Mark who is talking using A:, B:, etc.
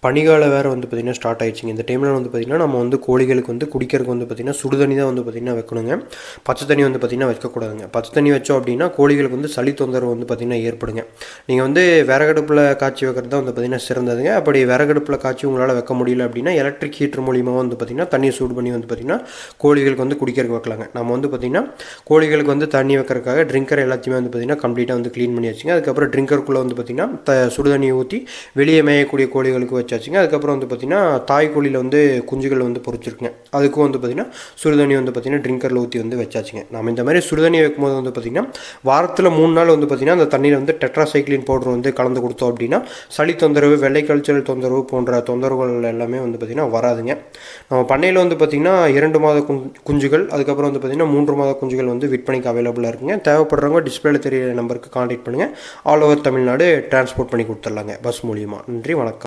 A: பனிகாலம் வேறு வந்து பார்த்திங்கன்னா ஸ்டார்ட் ஆயிடுச்சுங்க. இந்த டைமில் வந்து பார்த்திங்கன்னா நம்ம வந்து கோழிகளுக்கு வந்து குடிக்கிறதுக்கு வந்து பார்த்திங்கன்னா சுடுதண்ணி தான் வந்து பார்த்திங்கன்னா வைக்கணுங்க. பச்சை தண்ணி வந்து பார்த்திங்கன்னா வைக்கக்கூடாதுங்க. பச்சை தண்ணி வச்சோம் அப்படின்னா கோழிகளுக்கு வந்து சளி தொந்தரவு வந்து பார்த்திங்கன்னா ஏற்படுங்க. நீங்கள் வந்து விறகடுப்பில் காய்ச்சி வைக்கிறது தான் வந்து பார்த்திங்கன்னா சிறந்ததுங்க. அப்படி விறகடுப்பில் காய்ச்சி உங்களால் வைக்க முடியல அப்படின்னா எலக்ட்ரிக் ஹீட்டர் மூலியமாக வந்து பார்த்திங்கன்னா தண்ணியை சூடு பண்ணி வந்து பார்த்திங்கன்னா கோழிகளுக்கு வந்து குடிக்கிறதுக்கு வைக்கலாங்க. நம்ம வந்து பார்த்திங்கன்னா கோழிகளுக்கு வந்து தண்ணி வைக்கிறதுக்காக ட்ரிங்கர் எல்லாத்தையுமே வந்து பார்த்திங்கன்னா கம்ப்ளீட்டாக வந்து க்ளீன் பண்ணி வச்சுங்க. அதுக்கப்புறம் ட்ரிங்கருக்குள்ளே வந்து பார்த்திங்கன்னா சுடுதண்ணியை ஊற்றி வெளியே மேயக்கூடிய கோழிகளுக்கு வச்சாச்சுங்க. அதுக்கப்புறம் வந்து பார்த்திங்கன்னா தாய் கோழியில் வந்து குஞ்சுகள் வந்து பொறிச்சிருக்குங்க. அதுக்கும் வந்து பார்த்திங்கன்னா சுடுதண்ணி வந்து பார்த்திங்கன்னா ட்ரிங்கரில் ஊற்றி வந்து வச்சாச்சுங்க. நம்ம இந்த மாதிரி சுடுதண்ணி வைக்கும்போது வந்து பார்த்திங்கன்னா வாரத்தில் 3 நாள் வந்து பார்த்திங்கன்னா அந்த தண்ணியில் வந்து டெட்ராசைக்ளின் பவுடர் வந்து கலந்து கொடுத்தோம் அப்படின்னா சளி தொந்தரவு, வெள்ளை கழிச்சல் தொந்தரவு போன்ற தொந்தரவுகள் எல்லாமே வந்து பார்த்திங்கன்னா வராதுங்க. நம்ம பண்ணையில் வந்து பார்த்திங்கன்னா 2 மாத குஞ்சுகள், அதுக்கப்புறம் வந்து பார்த்திங்கன்னா 3 மாத குஞ்சுகள் வந்து விற்பனைக்கு அவைலபிளாக இருக்குங்க. தேவைப்படுறவங்க டிஸ்பிளேல தெரிய நம்பருக்கு கான்டாக்ட் பண்ணுங்கள். ஆல் ஓவர் தமிழ்நாடு டிரான்ஸ்போர்ட் பண்ணி கொடுத்துர்லாங்க பஸ் மூலியமாக. நன்றி, வணக்கம்.